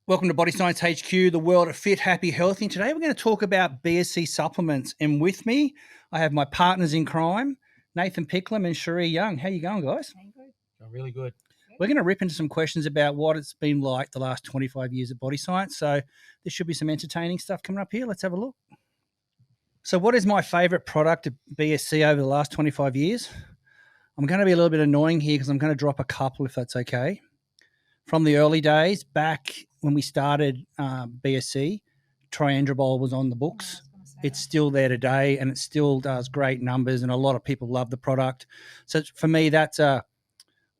Welcome to Body Science HQ, the world of fit, happy, healthy. And today we're going to talk about BSC supplements. And with me, I have my partners in crime, Nathan Picklum and Sheree Young. How you going, guys? Really good. We're going to rip into some questions about what it's been like the last 25 years of Body Science. So there should be some entertaining stuff coming up here. Let's have a look. So what is my favourite product of BSC over the last 25 years? I'm going to be a little bit annoying here because I'm going to drop a couple if that's okay. From the early days, back when we started BSC, Triandrobol was on the books. It's still there today, and it still does great numbers, and a lot of people love the product. So for me, that's a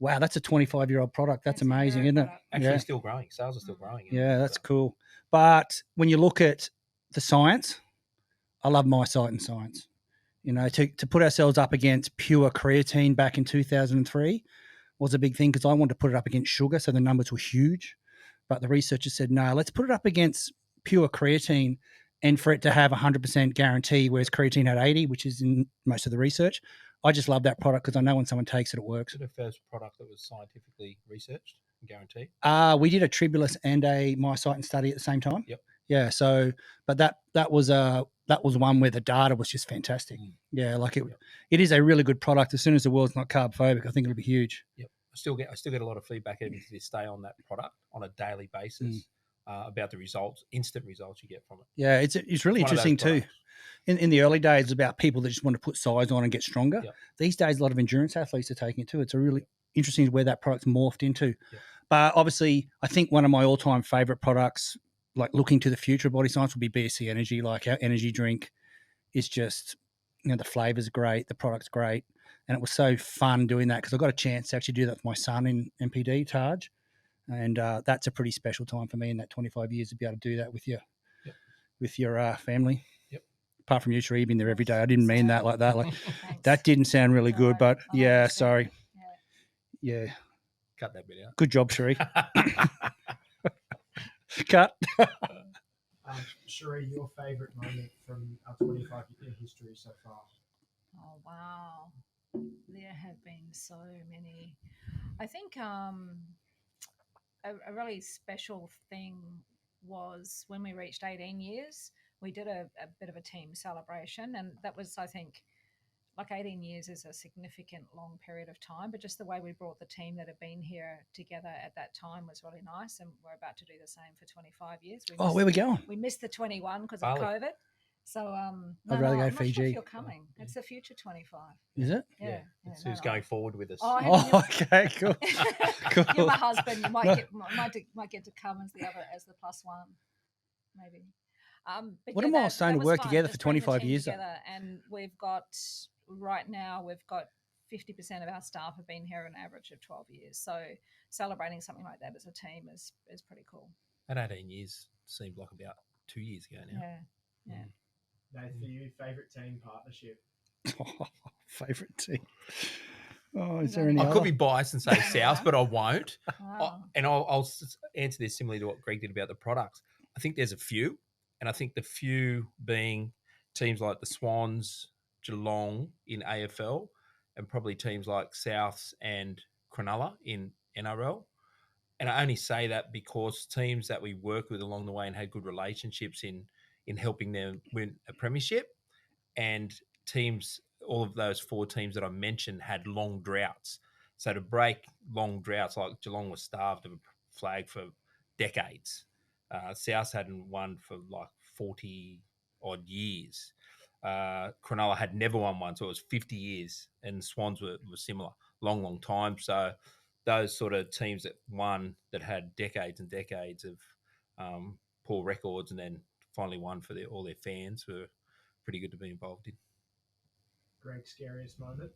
25-year-old product. That's amazing, isn't it? Actually, still growing. Sales are still growing. Yeah, that's cool. But when you look at the science, I love my site and science. You know, to put ourselves up against pure creatine back in 2003 was a big thing because I wanted to put it up against sugar, so the numbers were huge. But the researchers said, no, let's put it up against pure creatine and for it to have 100% guarantee, whereas creatine had 80, which is in most of the research. I just love that product because I know when someone takes it, it works. Is it the first product that was scientifically researched and guaranteed? We did a Tribulus and a mycitin study at the same time. Yep. Yeah. So, but that was one where the data was just fantastic. Yeah, like it is a really good product. As soon as the world's not carb phobic, I think it'll be huge. Yep. I still get a lot of feedback even to this day on that product on a daily basis about the results, instant results you get from it. Yeah, it's really interesting too. In the early days, it's about people that just want to put size on and get stronger. Yep. These days, a lot of endurance athletes are taking it too. It's a really interesting where that product's morphed into. Yep. But obviously, I think one of my all-time favorite products, like looking to the future of Body Science, will be BSC Energy. Like our energy drink is just, the flavor's great, the product's great. And it was so fun doing that because I got a chance to actually do that with my son in MPD, Taj. And that's a pretty special time for me in that 25 years to be able to do that with your family. Yep. Apart from you, Sheree, being there every day. I didn't mean that like that. Like that didn't sound really good, but yeah, sorry. Yeah. Cut that bit out. Good job, Sheree. Cut. Sheree, your favourite moment from our 25-year history so far? Oh, wow. There have been so many. I think a really special thing was when we reached 18 years, we did a bit of a team celebration. And that was, I think, like 18 years is a significant long period of time, but just the way we brought the team that had been here together at that time was really nice. And we're about to do the same for 25 years. Where we going? We missed the 21 because of COVID. So I'd rather go I'm Fiji. Not sure if you're coming. It's the future 25. Is it? Yeah. It's who's going forward with us. Okay, cool. Cool. You're my husband. You might get to come as the plus one, maybe. What a milestone to work together for 25 years. And we've got 50% of our staff have been here an average of 12 years. So celebrating something like that as a team is pretty cool. That 18 years seemed like about 2 years ago now. Yeah. Nathan, for you, favourite team partnership? Favourite team. Oh, is there any? I other? could be biased and say South, but I won't. Wow. I'll answer this similarly to what Greg did about the products. I think there's a few, and I think the few being teams like the Swans, Geelong in AFL, and probably teams like Souths and Cronulla in NRL. And I only say that because teams that we worked with along the way and had good relationships in helping them win a premiership, and teams, all of those 4 teams that I mentioned had long droughts. So to break long droughts, like Geelong was starved of a flag for decades. South hadn't won for like 40 odd years. Cronulla had never won one, so it was 50 years, and Swans were similar, long time. So those sort of teams that won that had decades and decades of poor records and then finally won for all their fans were pretty good to be involved in. Greg, scariest moment?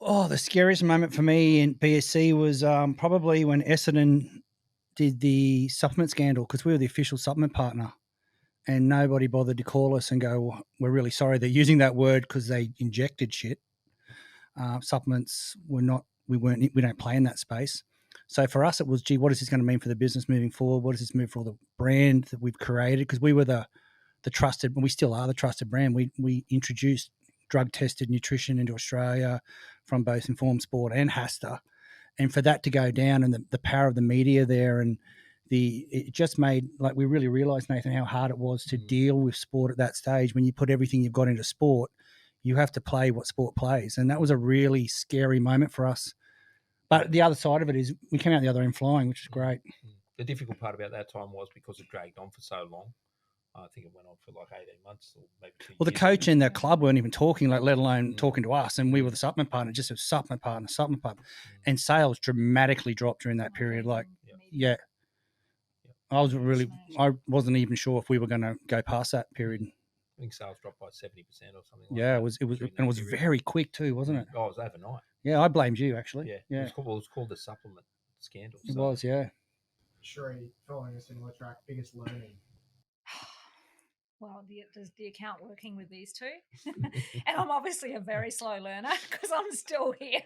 Oh, the scariest moment for me in BSC was probably when Essendon did the supplement scandal because we were the official supplement partner. And nobody bothered to call us and go, well, we're really sorry. They're using that word because they injected shit. Supplements we don't play in that space. So for us, it was, gee, what is this going to mean for the business moving forward? What does this mean for all the brand that we've created? Because we were the trusted, and we still are the trusted brand. We introduced drug-tested nutrition into Australia from both Informed Sport and HASTA. And for that to go down and the power of the media there and it just made, like, we really realised, Nathan, how hard it was to Mm. deal with sport at that stage. When you put everything you've got into sport, you have to play what sport plays, and that was a really scary moment for us. But the other side of it is we came out the other end flying, which is great. The difficult part about that time was because it dragged on for so long. I think it went on for like 18 months or maybe 2 Well, the years. coach and the club weren't even talking, like, let alone Mm. talking to us, and we were the supplement partner, just a supplement partner. And sales dramatically dropped during that period. Like, yeah, I wasn't even sure if we were going to go past that period. I think sales dropped by 70% or something. Yeah, like it was, and it was very quick too, wasn't it? Oh, it was overnight. Yeah, I blamed you actually. Yeah, yeah. It was called the supplement scandal. It was, yeah. Sheree, following a similar track, biggest learning. Well, does the account working with these two? And I'm obviously a very slow learner because I'm still here.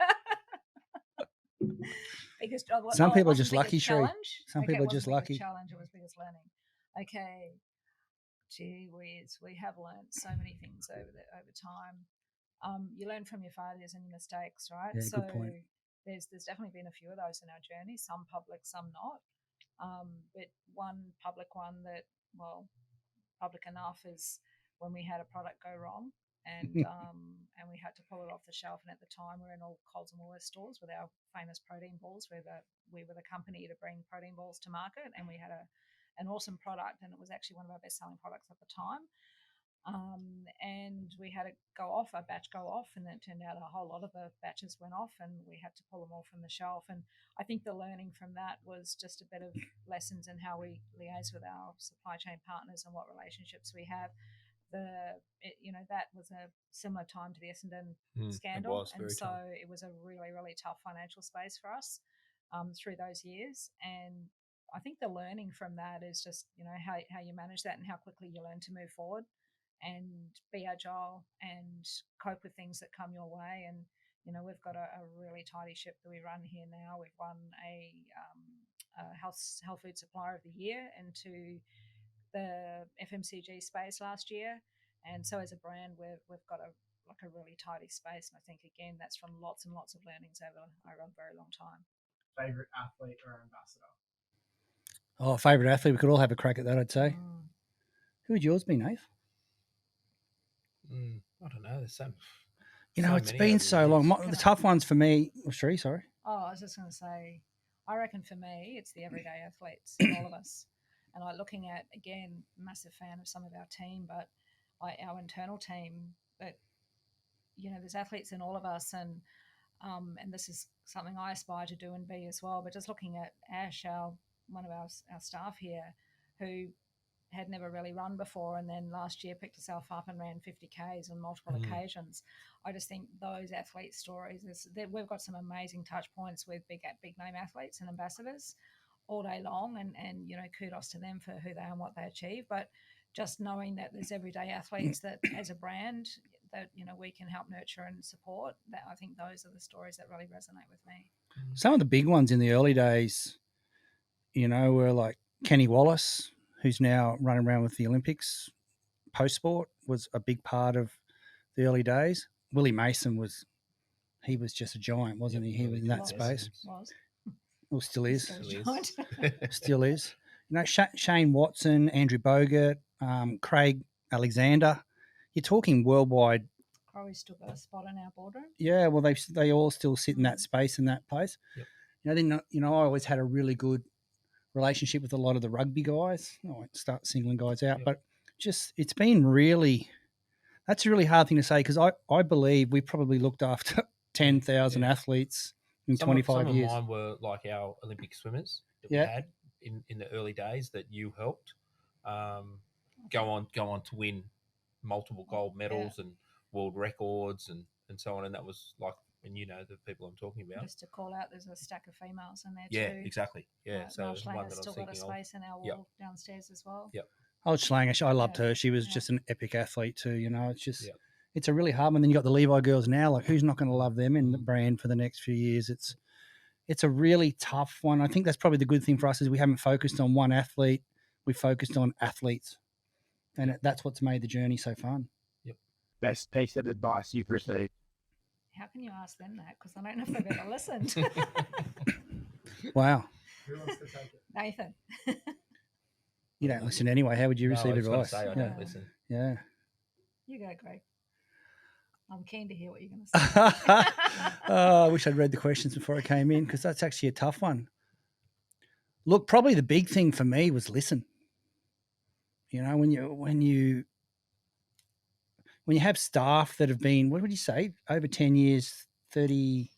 Some people are just lucky, Sheree. Some people are just lucky. Challenge, it was biggest learning. Okay, gee whiz, we have learned so many things over time. You learn from your failures and your mistakes, right? Yeah, so good point. There's definitely been a few of those in our journey. Some public, some not. But one public one that, well, public enough is when we had a product go wrong and and we had to pull it off the shelf. And at the time, we were in all Coles and Woolworths stores with our famous protein balls. We were the company to bring protein balls to market, and we had an awesome product, and it was actually one of our best selling products at the time. And we had a batch go off, and then it turned out a whole lot of the batches went off, and we had to pull them all from the shelf. And I think the learning from that was just a bit of lessons in how we liaise with our supply chain partners and what relationships we have. That was a similar time to the Essendon scandal, and so it was a really, really tough financial space for us through those years. And I think the learning from that is just how you manage that and how quickly you learn to move forward and be agile and cope with things that come your way. And we've got a really tidy ship that we run here now. We've won a health food supplier of the year into the FMCG space last year, and so as a brand we've got a really tidy space. And I think again that's from lots and lots of learnings over a very long time. Favorite athlete or ambassador? Oh, favorite athlete. We could all have a crack at that, I'd say. Who would yours be, Nath? I don't know. There's some. It's been so long. The tough ones for me. Oh, Sheree, sorry. Oh, I was just going to say, I reckon for me, it's the everyday athletes, all of us. And looking at, again, massive fan of some of our team, but our internal team, that there's athletes in all of us, and this is something I aspire to do and be as well. But just looking at Ash, one of our staff here, who had never really run before, and then last year picked herself up and ran 50 Ks on multiple occasions. I just think those athlete stories, we've got some amazing touch points with big name athletes and ambassadors all day long, and kudos to them for who they are and what they achieve. But just knowing that there's everyday athletes that as a brand that we can help nurture and support, that I think those are the stories that really resonate with me. Some of the big ones in the early days, were like Kenny Wallace, who's now running around with the Olympics. Post-sport was a big part of the early days. Willie Mason was just a giant, wasn't he? He was in that space. Well, still is. Still is. Shane Watson, Andrew Bogut, Craig Alexander. You're talking worldwide. Crowley's still got a spot in our boardroom. Yeah, well, they all still sit in that space in that place. Yep. I always had a really good relationship with a lot of the rugby guys. I won't start singling guys out, but it's been really, that's a really hard thing to say, because I believe we probably looked after 10,000 athletes in 25 years. Some of mine were like our Olympic swimmers that we had in the early days that you helped go on to win multiple gold medals and world records and so on. And that was like, and the people I'm talking about. Just to call out, there's a stack of females in there too. Yeah, exactly. Yeah, so Schlanger's still got a space in our wall downstairs as well. Yep. Oh, Schlanger, I loved her. She was just an epic athlete too. It's just, it's a really hard one. Then you got the Levi girls now. Like, who's not going to love them in the brand for the next few years? It's a really tough one. I think that's probably the good thing for us is we haven't focused on one athlete. We focused on athletes, and that's what's made the journey so fun. Yep. Best piece of advice you've received? How can you ask them that? Because I don't know if they've ever listened. Wow. Who wants to take it? Nathan. You don't listen anyway. How would you No, receive I was gonna advice? say I yeah. don't listen. Yeah. You go, Greg. I'm keen to hear what you're going to say. I wish I'd read the questions before I came in because that's actually a tough one. Look, probably the big thing for me was listen. You know, when you have staff that have been, what would you say, over 10 years, 30?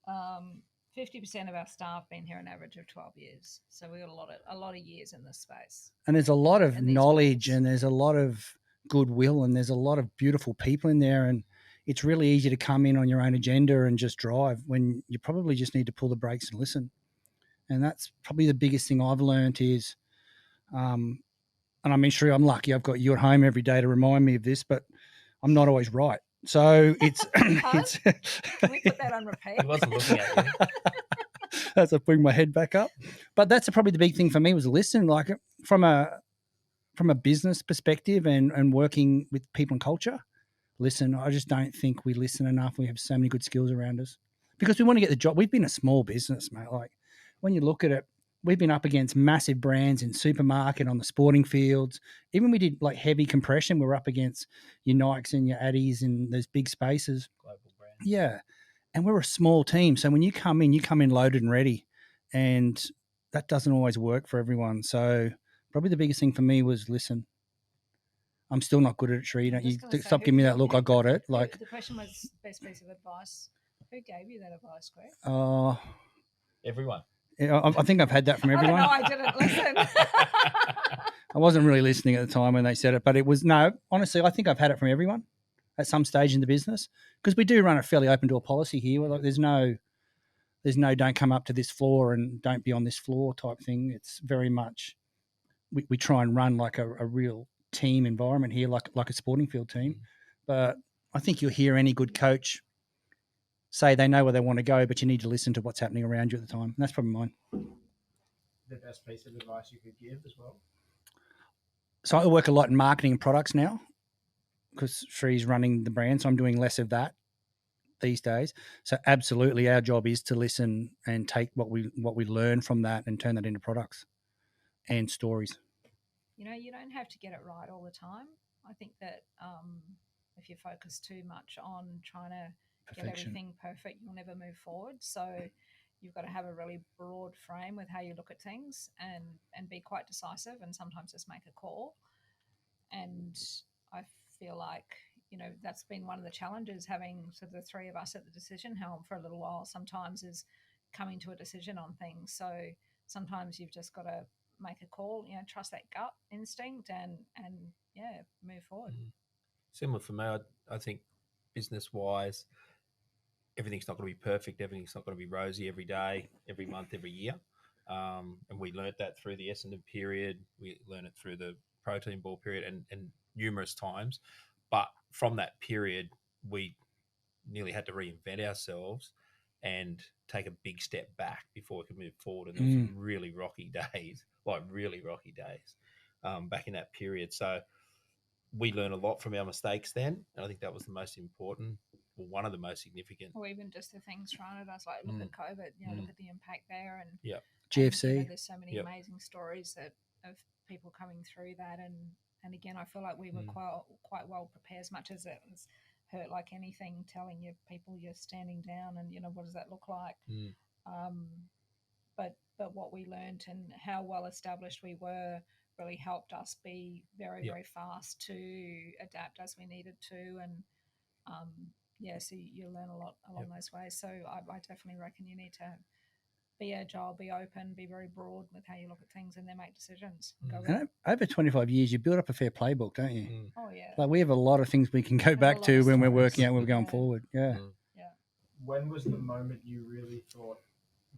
50% of our staff been here an average of 12 years. So we got a lot of years in this space. And there's a lot of and these knowledge roles. and there's a lot of goodwill and there's a lot of beautiful people in there. And it's really easy to come in on your own agenda and just drive when you probably just need to pull the brakes and listen. And that's probably the biggest thing I've learned is, and I mean, Sheree, I'm lucky I've got you at home every day to remind me of this, but I'm not always right. So it's, it's Can we put that on repeat? He wasn't looking at you. as I bring my head back up. But that's probably the big thing for me was listen, like from a business perspective and working with people and culture. Listen, I just don't think we listen enough. We have so many good skills around us because we want to get the job. We've been a small business, mate. Like when you look at it, we've been up against massive brands in supermarket, on the sporting fields. Even we did like heavy compression. We're up against your Nikes and your Addies in those big spaces. Global brand. Yeah. And we're a small team. So when you come in loaded and ready. And that doesn't always work for everyone. So probably the biggest thing for me was listen. I'm still not good at it, Sheree. I'm You just gonna say, stop giving me that look. I got it. who- Like, the question was best piece of advice. Who gave you that advice, Greg? Everyone. yeah, I think I've had that from everyone. I don't know. I didn't listen. I wasn't really listening at the time when they said it, but it was no. Honestly, I think I've had it from everyone at some stage in the business because we do run a fairly open door policy here. Like, there's no don't come up to this floor and don't be on this floor type thing. It's very much we try and run like a real team environment here, like a sporting field team. But I think you'll hear any good coach say they know where they want to go, but you need to listen to what's happening around you at the time. And that's probably mine. The best piece of advice you could give as well. So I work a lot in marketing and products now because Shree's running the brand. So I'm doing less of that these days. So absolutely our job is to listen and take what we learn from that and turn that into products and stories. You know, you don't have to get it right all the time. I think that if you focus too much on trying to get Perfection. everything perfect, you'll never move forward. So you've got to have a really broad frame with how you look at things and be quite decisive and sometimes just make a call. And I feel like, you know, that's been one of the challenges having sort of the three of us at the decision helm for a little while sometimes is coming to a decision on things. So sometimes you've just got to make a call, you know, trust that gut instinct and yeah, move forward. Similar for me, I think business-wise, everything's not going to be perfect. Everything's not going to be rosy every day, every month, every year. And we learnt that through the Essendon period. We learned it through the protein ball period and numerous times. But from that period, we nearly had to reinvent ourselves and take a big step back before we could move forward. And there were some really rocky days, back in that period. So we learned a lot from our mistakes then. And I think that was the most important, or one of the most significant. Or even just the things thrown at us, like look at COVID, you know, look at the impact there. And GFC. And, you know, there's so many amazing stories of people coming through that. And again, I feel like we were quite well prepared, as much as it was hurt like anything, telling you people you're standing down and, you know, what does that look like? But what we learned and how well established we were really helped us be very, very fast to adapt as we needed to. And so you learn a lot along those ways. So I definitely reckon you need to be agile, be open, be very broad with how you look at things and then make decisions. And over 25 years, you build up a fair playbook, don't you? Oh, yeah. Like we have a lot of things we can go back to when we're working out when we're going forward. Yeah. When was the moment you really thought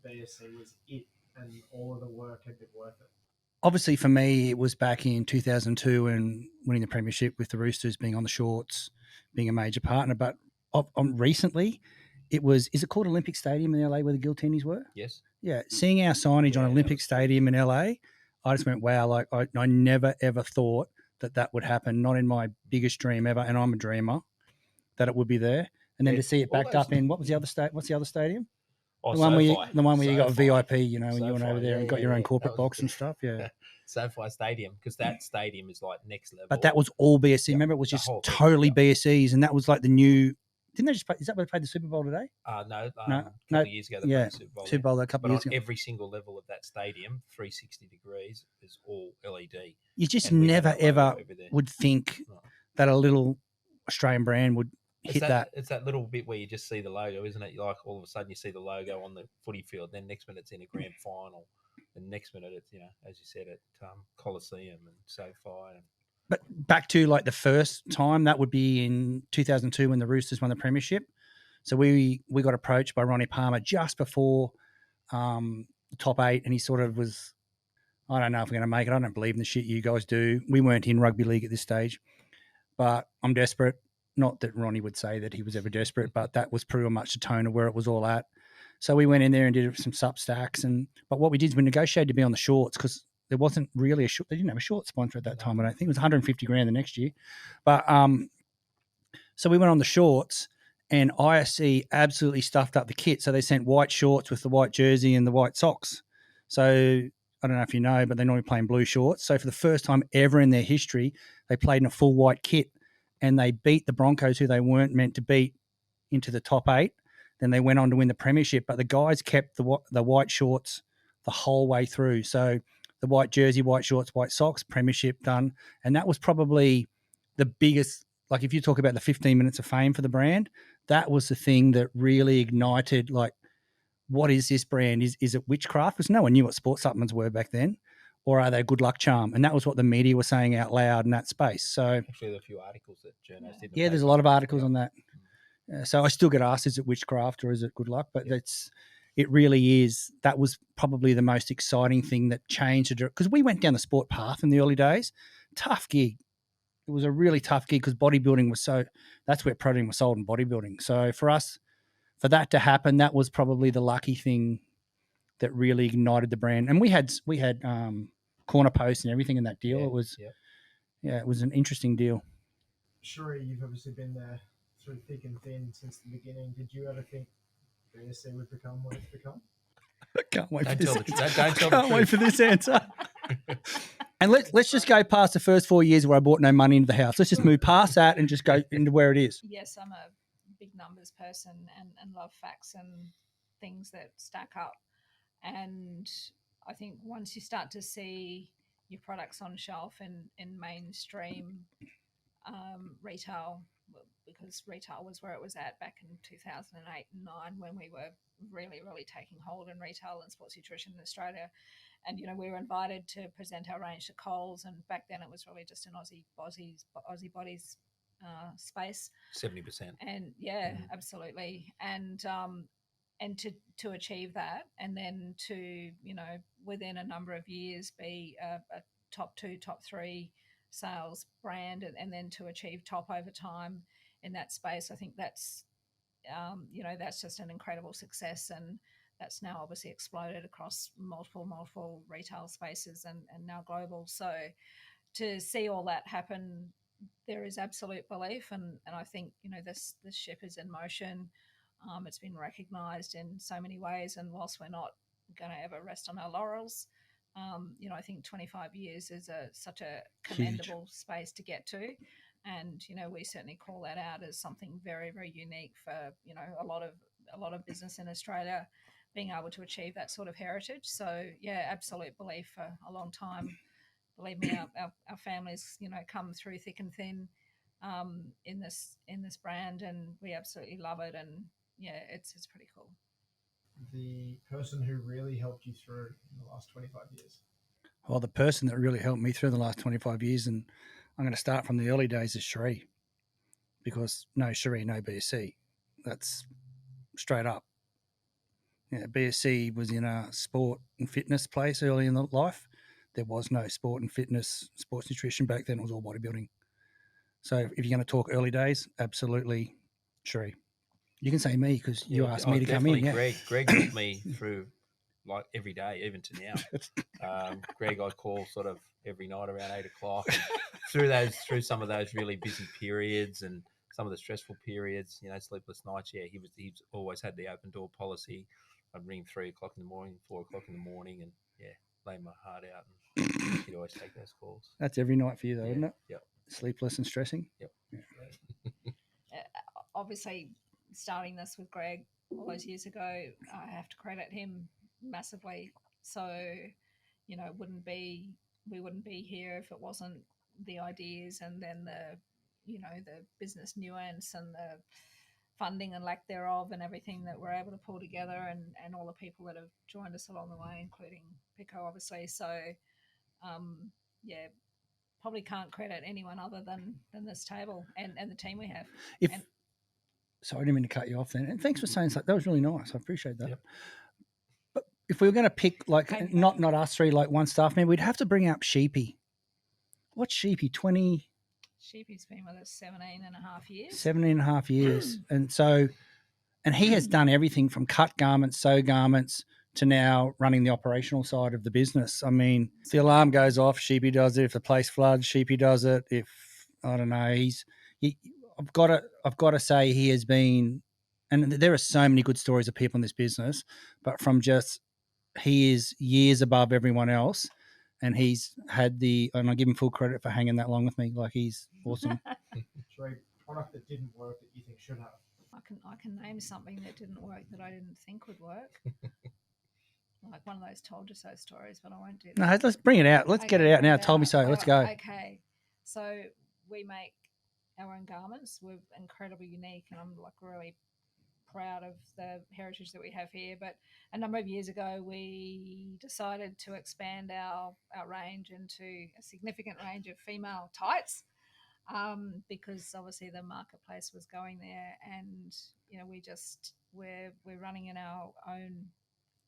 BSC was it and all of the work had been worth it? Obviously, for me, it was back in 2002 and winning the premiership with the Roosters, being on the shorts, being a major partner. But recently, it was, is it called Olympic Stadium in LA where the Giltinis were? Yes. Yeah. Seeing our signage on Olympic Stadium in LA, I just went, wow, like I never, ever thought that would happen. Not in my biggest dream ever. And I'm a dreamer that it would be there. And then to see it backed up in, what was the other state? What's the other stadium? Oh, The one where you, SoFi. the one where you got SoFi. VIP, you know, when you went SoFi, over there and got your own That corporate was box good. and stuff. Yeah. SoFi Stadium, because that stadium is like next level. But that was all BSC. Yeah, Remember, it was the just whole thing, totally yeah. BSCs, and that was like the new. Didn't they just play? Is that where they played the Super Bowl today? No, No, a couple no, of years ago they yeah, played the Super Bowl. Super Bowl a couple But of years on ago. every single level of that stadium, 360 degrees is all LED. You just and we had never that logo ever over there. would think No. that a little Australian brand would hit that. It's that little bit where you just see the logo, isn't it? Like all of a sudden you see the logo on the footy field, then next minute it's in a grand final, and next minute it's, you know, as you said, at Coliseum and SoFi. And But back to like the first time, that would be in 2002 when the Roosters won the premiership. So we got approached by Ronnie Palmer just before the top 8, and he sort of was, I don't know if we're going to make it. I don't believe in the shit you guys do. We weren't in rugby league at this stage, but I'm desperate. Not that Ronnie would say that he was ever desperate, but that was pretty much the tone of where it was all at. So we went in there and did some sup stacks, but what we did is we negotiated to be on the shorts because there wasn't really they didn't have a short sponsor at that time. I don't think it was 150 grand the next year, but so we went on the shorts, and ISC absolutely stuffed up the kit. So they sent white shorts with the white jersey and the white socks. So I don't know if you know, but they normally play in blue shorts. So for the first time ever in their history, they played in a full white kit, and they beat the Broncos, who they weren't meant to beat, into the top 8. Then they went on to win the premiership, but the guys kept the white shorts the whole way through. So the white jersey, white shorts, white socks, premiership done. And that was probably the biggest, like if you talk about the 15 minutes of fame for the brand, that was the thing that really ignited, like, what is this brand? Is it witchcraft? Because no one knew what sports supplements were back then. Or are they a good luck charm? And that was what the media was saying out loud in that space. So actually, there are a few articles that journalists did. yeah, there's a lot of articles on that. So I still get asked, is it witchcraft or is it good luck? But it really is. That was probably the most exciting thing that changed it, because we went down the sport path in the early days. Tough gig. It was a really tough gig because bodybuilding was that's where protein was sold in bodybuilding. So for us, for that to happen, that was probably the lucky thing that really ignited the brand. And we had corner posts and everything in that deal. It was, it was an interesting deal. Sheree, you've obviously been there through thick and thin since the beginning. Did you ever think BSC would become what it's become? I can't wait Don't wait for this answer. And let's just go past the first 4 years where I brought no money into the house. Let's just move past that and just go into where it is. Yes, I'm a big numbers person and love facts and things that stack up. And I think once you start to see your products on shelf in mainstream retail, because retail was where it was at back in 2008 and 9 when we were really, really taking hold in retail and sports nutrition in Australia. And, you know, we were invited to present our range to Coles, and back then it was really just an Aussie Bodies space. 70%. And absolutely. And to achieve that, and then to, you know, within a number of years be a top 2, top 3 sales brand, and then to achieve top over time in that space, I think that's that's just an incredible success, and that's now obviously exploded across multiple retail spaces and now global. So to see all that happen, there is absolute belief, and I think, you know, this ship is in motion. It's been recognised in so many ways, and whilst we're not going to ever rest on our laurels, you know, I think 25 years is such a commendable space to get to. And, you know, we certainly call that out as something very, very unique for, you know, a lot of business in Australia being able to achieve that sort of heritage. So, yeah, absolute belief for a long time. Believe me, our families, you know, come through thick and thin in this brand, and we absolutely love it. And, yeah, it's pretty cool. The person who really helped you through in the last 25 years? Well, the person that really helped me through the last 25 years, and I'm going to start from the early days, is Sheree. Because no Sheree, no BSC. That's straight up. Yeah, BSC was in a sport and fitness place early in life. There was no sport and fitness, sports nutrition back then. It was all bodybuilding. So if you're going to talk early days, absolutely Sheree. You can say me because you asked me to come in. Yeah. Greg helped me through like every day, even to now. Greg, I call sort of every night around 8 o'clock. And through some of those really busy periods and some of the stressful periods, you know, sleepless nights. Yeah, he's always had the open door policy. I'd ring 3 o'clock in the morning, 4 o'clock in the morning, and lay my heart out. And she'd always take those calls. That's every night for you, though, Yeah, isn't it? yep. Sleepless and stressing. Yep. Yeah. Obviously, starting this with Greg all those years ago, I have to credit him massively. So, we wouldn't be here if it wasn't the ideas and then the business nuance and the funding and lack thereof and everything that we're able to pull together and all the people that have joined us along the way, including Pico, obviously. So, probably can't credit anyone other than this table and the team we have. Sorry, I didn't mean to cut you off then. And thanks for saying that. That was really nice. I appreciate that. Yep. But if we were going to pick, like, not us three, like one staff member, we'd have to bring up Sheepy. What's Sheepy? 20? Sheepy's been with us 17 and a half years. 17 and a half years. And he has done everything from cut garments, sew garments, to now running the operational side of the business. I mean, if the alarm goes off, Sheepy does it. If the place floods, Sheepy does it. If, I don't know, I've got to say he has been, and there are so many good stories of people in this business, but from just, he is years above everyone else, and he's had and I give him full credit for hanging that long with me. Like, he's awesome. Sheree, product that didn't work that you think should have? I can name something that didn't work that I didn't think would work. Like one of those told you so stories, but I won't do that. No, let's bring it out. Let's get it out now. Told me so. Let's go. Okay. So we make our own garments. We're incredibly unique, and I'm like really proud of the heritage that we have here. But a number of years ago, we decided to expand our range into a significant range of female tights. Because obviously the marketplace was going there, and we're running in our own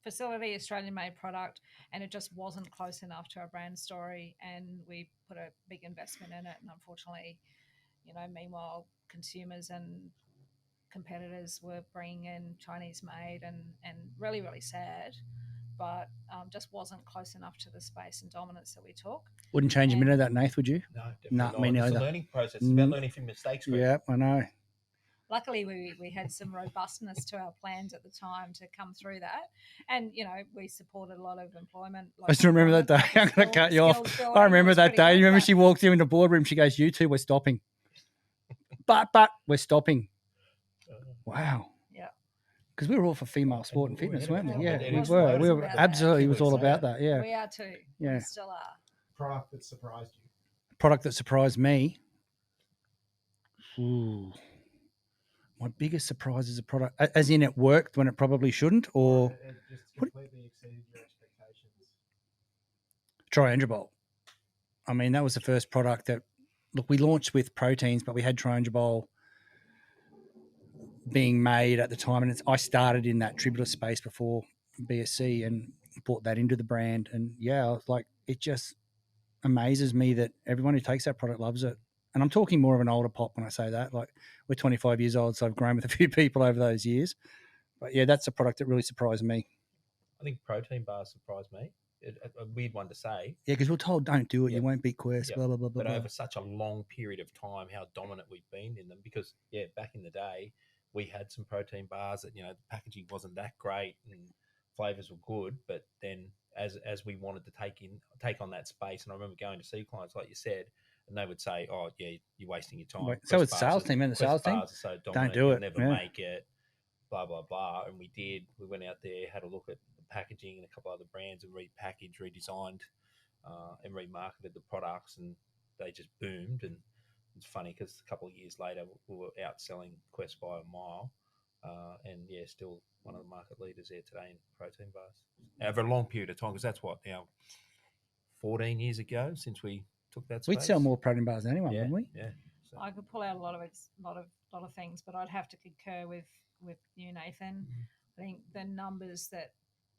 facility, Australian made product, and it just wasn't close enough to our brand story, and we put a big investment in it, and unfortunately, meanwhile consumers and competitors were bringing in Chinese made, and really, really sad, but just wasn't close enough to the space and dominance that we took. Wouldn't change a minute of that, Nath, would you? No, definitely not. Me It's neither. a learning process. It's about learning from mistakes. Yeah, I know. Luckily, we had some robustness to our plans at the time to come through that. And, we supported a lot of employment. I still remember that day. I'm going to cut you off. I remember that day. You remember she walked in the boardroom. She goes, "You two, we're stopping." but we're stopping. Wow. Yeah. Because we were all for female sport and fitness, weren't we? Yeah, we was were. We were about absolutely. that. It was all about that. Yeah. We are too. Yeah. We still are. Product that surprised you? Product that surprised me. Ooh. My biggest surprise is a product, as in it worked when it probably shouldn't, or It just completely exceeded your expectations. Triangle. I mean, that was the first product that, look, we launched with proteins, but we had Triangle being made at the time, and I started in that tubular space before BSC and brought that into the brand. And yeah, I was like, it just amazes me that everyone who takes that product loves it. And I'm talking more of an older pop when I say that. Like, we're 25 years old, so I've grown with a few people over those years. But yeah, that's a product that really surprised me. I think protein bars surprised me. A weird one to say. Yeah, because we're told don't do it. Yep. You won't beat Quest, Yep. blah, blah, blah, blah. But blah. over such a long period of time, how dominant we've been in them. Because, back in the day, we had some protein bars that, the packaging wasn't that great and flavors were good. But then as we wanted to take on that space, and I remember going to see clients, like you said, and they would say, "Oh, yeah, you're wasting your time." So it's sales team and the sales team. Bars are so dominant, do it. You'll never Yeah. make it. Blah blah blah. And we did. We went out there, had a look at the packaging and a couple other brands, and repackaged, redesigned, and remarketed the products, and they just boomed. And it's funny because a couple of years later, we were outselling Quest by a mile, and still one of the market leaders there today in protein bars over a long period of time. Because that's what now, 14 years ago since we took that space. We'd sell more protein bars than anyone, Yeah, wouldn't we? yeah. So, I could pull out a lot of things, but I'd have to concur with you, Nathan. I think the numbers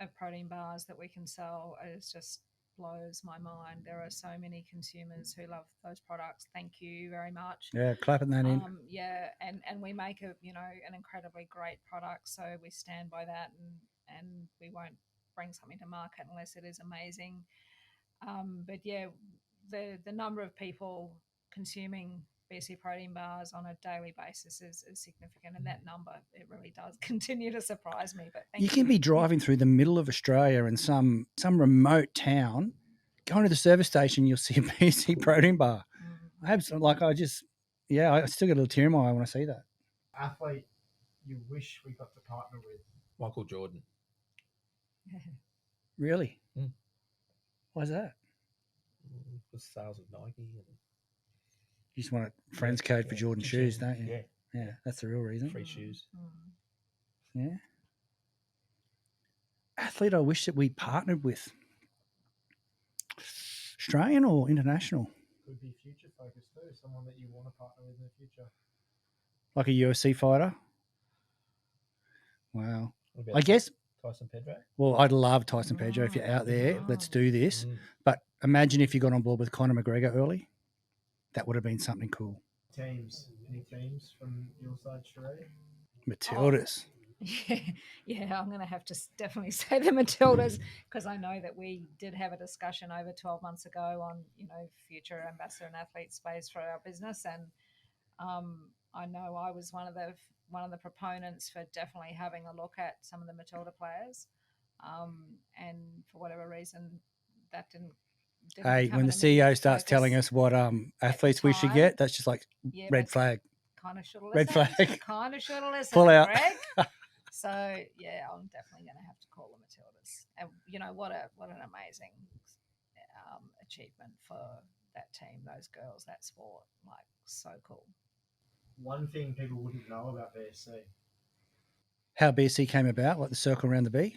of protein bars that we can sell is just blows my mind. There are so many consumers who love those products. Thank you very much. Yeah, clapping that in. And we make an incredibly great product, so we stand by that, and we won't bring something to market unless it is amazing. But yeah, the number of people consuming BC protein bars on a daily basis is significant, and that number, it really does continue to surprise me. But thank You can be driving through the middle of Australia in some remote town, going to the service station, you'll see a BC protein bar. I still get a little tear in my eye when I see that. Athlete you wish we got to partner with? Michael Jordan. Really? Mm. Why is that? The sales of Nike. And You just want a friend's code for Jordan shoes, don't you? Yeah. Yeah, that's the real reason. Free shoes. Yeah. Athlete I wish that we partnered with. Australian or international? Could be future focused too. Someone that you want to partner with in the future. Like a UFC fighter? Wow. What about I guess, Tyson Pedro. well, I'd love Tyson Pedro. If you're out there, let's do this. But imagine if you got on board with Conor McGregor early. That would have been something cool. Teams. Any teams from your side, Sheree? Matildas. Yeah, I'm going to have to definitely say the Matildas, because I know that we did have a discussion over 12 months ago on, future ambassador and athlete space for our business, and I know I was one of the proponents for definitely having a look at some of the Matilda players, and for whatever reason that didn't Hey, become when an the CEO immediate starts focus telling us what athletes we should time. get, that's just like red but flag. Kind of should have Red listened. flag. Kind of should have listened. Pull out. Greg. So yeah, I'm definitely going to have to call the Matildas. And what an amazing achievement for that team, those girls, that sport. Like, so cool. One thing people wouldn't know about BSC. How BSC came about, like the circle around the B.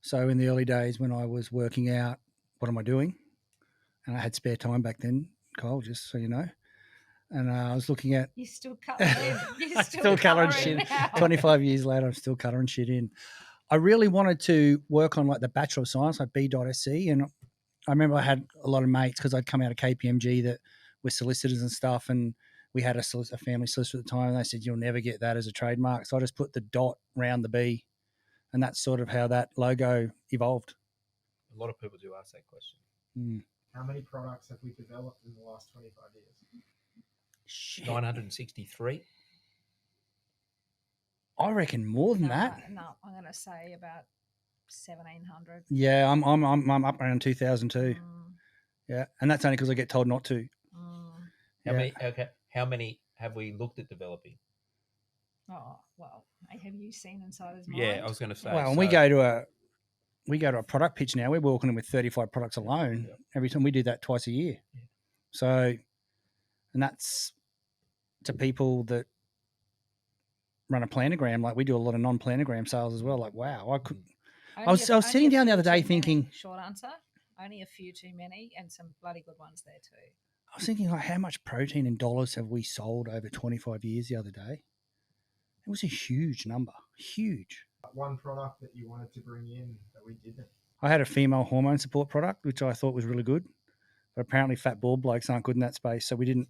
So in the early days when I was working out, what am I doing? And I had spare time back then, Kyle, just so you know. And I was looking at... You still colouring. I'm still colouring shit. 25 years later, I'm still colouring shit in. I really wanted to work on like the Bachelor of Science, like B.SC. And I remember I had a lot of mates because I'd come out of KPMG that were solicitors and stuff. And we had a family solicitor at the time. And they said, you'll never get that as a trademark. So I just put the dot around the B. And that's sort of how that logo evolved. A lot of people do ask that question. How many products have we developed in the last 25 years? Shit. 963. I reckon more than that. No, I'm going to say about 1,700. Yeah, I'm up around 2002. Yeah, and that's only because I get told not to. How many have we looked at developing? Oh well, have you seen Insider's Mind? Yeah, I was going to say. Well, when we go to a product pitch now, we're walking in with 35 products alone every time. We do that twice a year. Yeah. So, and that's to people that run a planogram. Like we do a lot of non-planogram sales as well. Like, wow, I was sitting down the other day thinking. Short answer, only a few too many, and some bloody good ones there too. I was thinking, like, how much protein in dollars have we sold over 25 years the other day? It was a huge number, huge. One product that you wanted to bring in that we didn't? I had a female hormone support product, which I thought was really good. But apparently fat bald blokes aren't good in that space, so we didn't.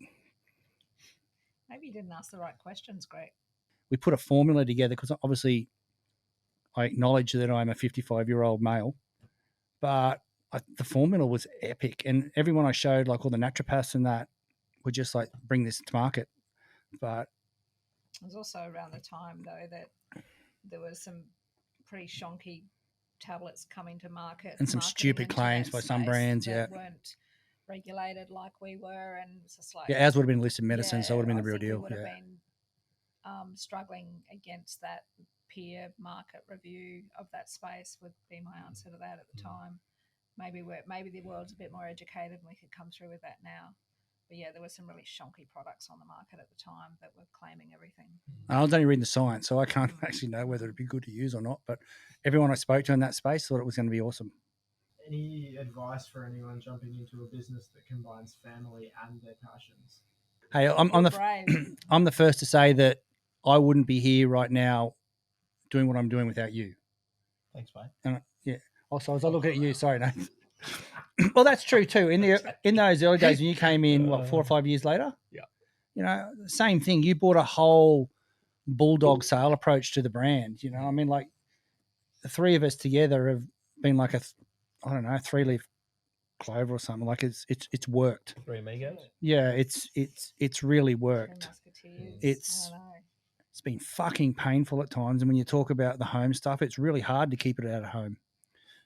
Maybe you didn't ask the right questions, Greg. We put a formula together because obviously I acknowledge that I'm a 55-year-old male, but the formula was epic. And everyone I showed, like all the naturopaths and that, would just like bring this to market. But it was also around the time, though, that there was some pretty shonky tablets coming to market. And some stupid claims by some brands, that weren't regulated like we were. And it's just like... Yeah, ours would have been listed medicine, so it would have been the real deal. We would have been struggling against that peer market review of that space would be my answer to that at the time. Maybe the world's a bit more educated and we could come through with that now. But yeah, there were some really shonky products on the market at the time that were claiming everything. I was only reading the science, so I can't actually know whether it'd be good to use or not. But everyone I spoke to in that space thought it was going to be awesome. Any advice for anyone jumping into a business that combines family and their passions? Hey, I'm the first to say that I wouldn't be here right now doing what I'm doing without you. Thanks, mate. And yeah. Also, as I look at you, sorry, Nathan. Well, that's true too. In those early days when you came in, 4 or 5 years later? Yeah. Same thing. You brought a whole bulldog sale approach to the brand. I mean, like the three of us together have been like a 3-leaf clover or something. Like it's worked. Three Amigos. Yeah, it's really Three worked. Musketeers. It's- I don't know. It's been fucking painful at times. And when you talk about the home stuff, it's really hard to keep it out of home.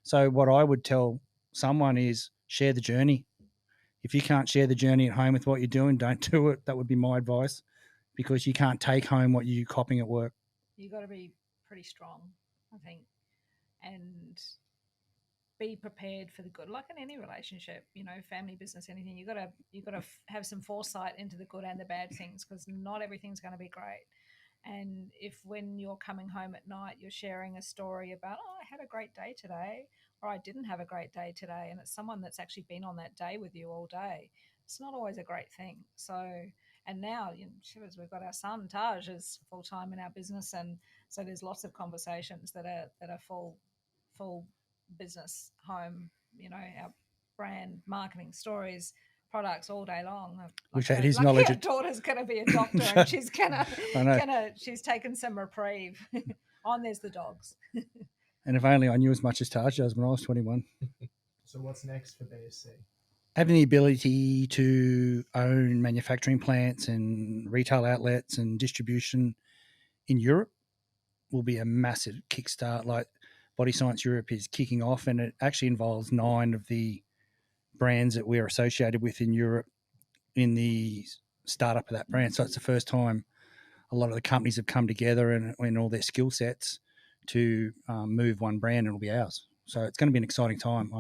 So what I would tell someone is share the journey. If you can't share the journey at home with what you're doing, don't do it. That would be my advice, because you can't take home what you're copying at work. You got to be pretty strong, I think, and be prepared for the good. Like in any relationship, family, business, anything, you got to have some foresight into the good and the bad things, because not everything's going to be great. And if when you're coming home at night, you're sharing a story about, oh, I had a great day today, or I didn't have a great day today, and it's someone that's actually been on that day with you all day, it's not always a great thing. So, and now, shivers, we've got our son Taj is full time in our business, and so there's lots of conversations that are full business home. Our brand marketing stories, products all day long. Which at his knowledge, our daughter's going to be a doctor, and she's she's taken some reprieve. On there's the dogs. and if only I knew as much as Taj does when I was 21. So what's next for BSC? Having the ability to own manufacturing plants and retail outlets and distribution in Europe will be a massive kickstart. Like Body Science Europe is kicking off, and it actually involves 9 of the brands that we're associated with in Europe in the startup of that brand. So it's the first time a lot of the companies have come together and all their skill sets to move one brand, and it'll be ours. So it's going to be an exciting time.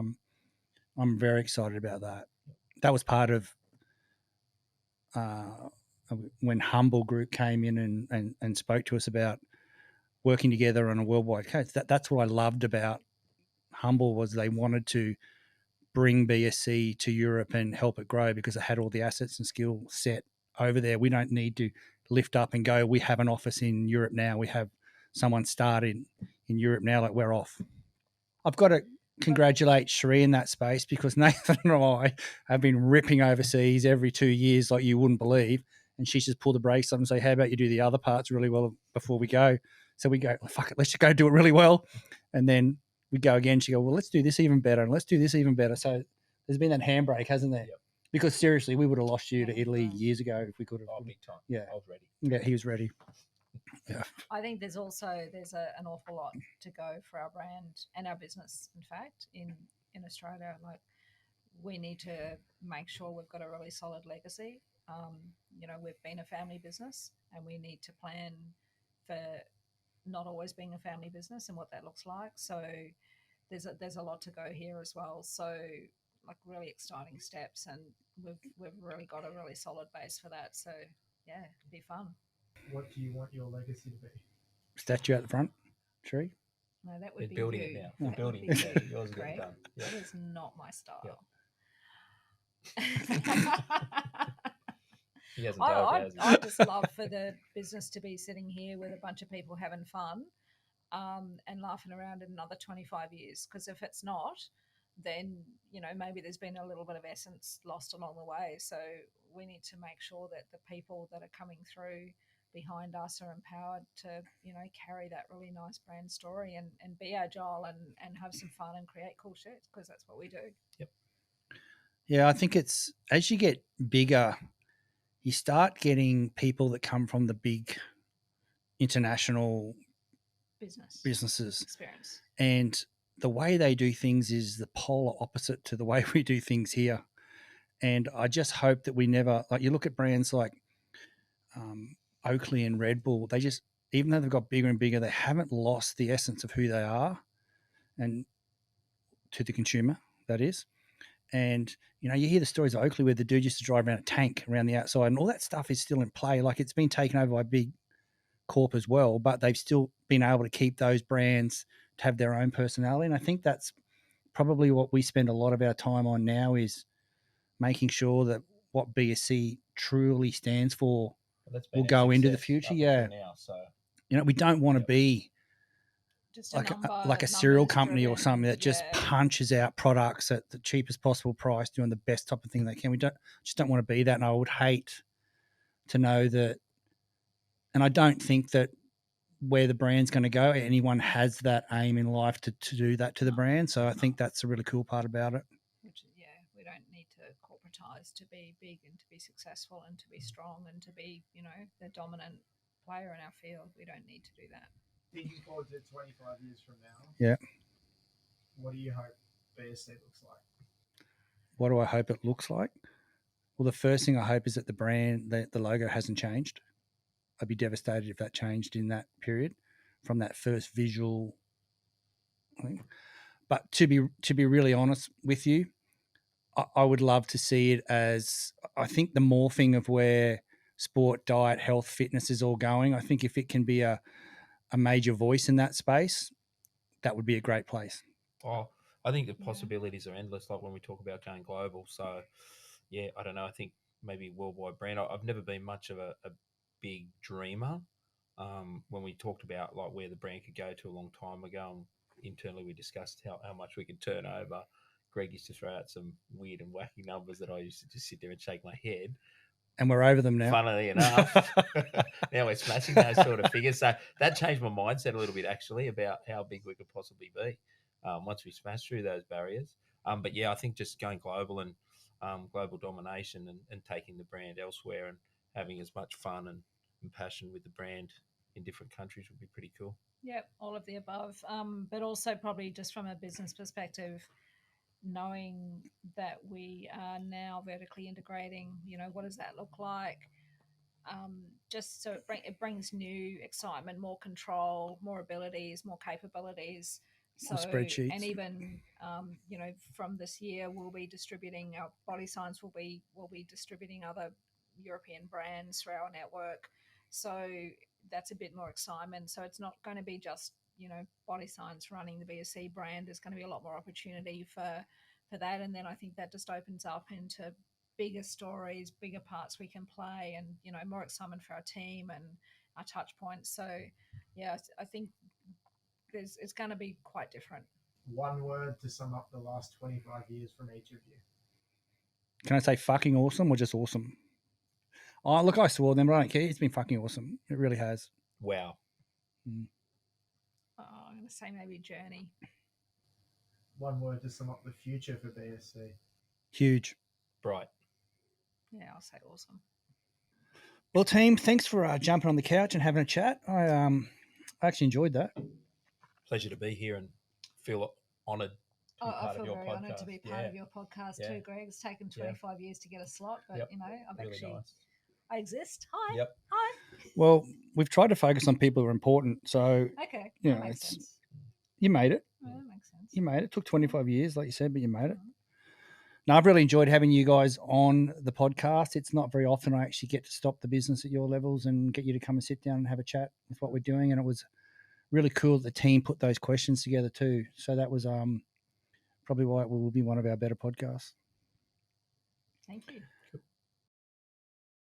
I'm very excited about that. That was part of when Humble Group came in and spoke to us about working together on a worldwide case. That's what I loved about Humble, was they wanted to bring BSC to Europe and help it grow, because it had all the assets and skill set over there. We don't need to lift up and go, we have an office in Europe now. We have someone started in Europe now, like we're off. I've got to congratulate Sheree in that space, because Nathan and I have been ripping overseas every 2 years like you wouldn't believe. And she just pulled the brakes up and say, how about you do the other parts really well before we go? So we go, fuck it, let's just go do it really well. And then we go again. She go, well, let's do this even better, and let's do this even better. So there's been that handbrake, hasn't there? Yep. Because seriously, we would have lost you to Italy years ago if we could have. Oh, big time. Yeah. I was ready. Yeah, he was ready. Yeah. I think there's an awful lot to go for our brand and our business, in fact, in Australia. Like, we need to make sure we've got a really solid legacy. We've been a family business, and we need to plan for not always being a family business and what that looks like. So there's a lot to go here as well. So, like, really exciting steps, and we've really got a really solid base for that. So yeah, it'll be fun. What do you want your legacy to be? Statue at the front, Sheree? No, that We're would be building you. it now. Yeah. We're That building would it. be Yeah, you, yours is getting Greg. done. Yeah. That is not my style. He hasn't told you, has he? I just love for the business to be sitting here with a bunch of people having fun, and laughing around in another 25 years. Because if it's not, then maybe there's been a little bit of essence lost along the way. So we need to make sure that the people that are coming through behind us are empowered to carry that really nice brand story and be agile and have some fun and create cool shit, because that's what we do. Yep. Yeah, I think it's as you get bigger, you start getting people that come from the big international businesses, experience. and the way they do things is the polar opposite to the way we do things here. And I just hope that we never, like, you look at brands like Oakley and Red Bull, they just, even though they've got bigger and bigger, they haven't lost the essence of who they are, and to the consumer, that is. And, you hear the stories of Oakley where the dude used to drive around a tank around the outside, and all that stuff is still in play. Like, it's been taken over by big corp as well, but they've still been able to keep those brands to have their own personality. And I think that's probably what we spend a lot of our time on now, is making sure that what BSC truly stands for will go into the future. Yeah. Now, so We don't want to be Just like a cereal company or numbers-driven, something that just punches out products at the cheapest possible price, doing the best type of thing they can. We just don't want to be that. And I would hate to know that. And I don't think that where the brand's going to go, anyone has that aim in life to do that to the brand. So I think that's a really cool part about it. don't need to corporatize to be big and to be successful and to be strong and to be, the dominant player in our field. We don't need to do that. Thinking forward to 25 years from now. Yeah. What do you hope BSC looks like? What do I hope it looks like? Well, the first thing I hope is that the brand, the logo hasn't changed. I'd be devastated if that changed in that period from that first visual thing. But to be really honest with you, I would love to see it as, I think, the morphing of where sport, diet, health, fitness is all going. I think if it can be a major voice in that space, that would be a great place. Oh, I think the possibilities are endless, like when we talk about going global. So, yeah, I don't know. I think maybe worldwide brand. I've never been much of a big dreamer. When we talked about like where the brand could go to a long time ago, and internally we discussed how much we could turn over. Greg used to throw out some weird and wacky numbers that I used to just sit there and shake my head. And we're over them now. Funnily enough, now we're smashing those sort of figures. So that changed my mindset a little bit, actually, about how big we could possibly be once we smash through those barriers. But yeah, I think just going global and global domination and taking the brand elsewhere and having as much fun and passion with the brand in different countries would be pretty cool. Yep, all of the above. But also probably just from a business perspective, knowing that we are now vertically integrating, what does that look like? Just so it brings new excitement, more control, more abilities, more capabilities. So, More spreadsheets. and even from this year, we'll be distributing our body science. We'll be distributing other European brands through our network. So that's a bit more excitement. So it's not going to be just body science running the BSC brand. There's going to be a lot more opportunity for that, and then I think that just opens up into bigger stories, bigger parts we can play, and more excitement for our team and our touch points. So yeah, I think it's going to be quite different. One word to sum up the last 25 years from each of you. Can I say fucking awesome or just awesome? Oh, look, I swore them, but I don't care. It's been fucking awesome. It really has. Wow. I'm going to say maybe journey. One word to sum up the future for BSC. Huge. Bright. Yeah, I'll say awesome. Well, team, thanks for jumping on the couch and having a chat. I actually enjoyed that. Pleasure to be here and feel honoured to be I part feel of your very podcast. honoured to be part of your podcast too, Greg. It's taken 25 years to get a slot, but I've really actually nice. I exist. Hi. Yep. Hi. Well, we've tried to focus on people who are important. So, Okay. you That know, makes sense. you made it. Yeah, that makes sense. You made it. It took 25 years, like you said, but you made it. Mhm. No, I've really enjoyed having you guys on the podcast. It's not very often I actually get to stop the business at your levels and get you to come and sit down and have a chat with what we're doing. And it was really cool that the team put those questions together too. So that was probably why it will be one of our better podcasts. Thank you.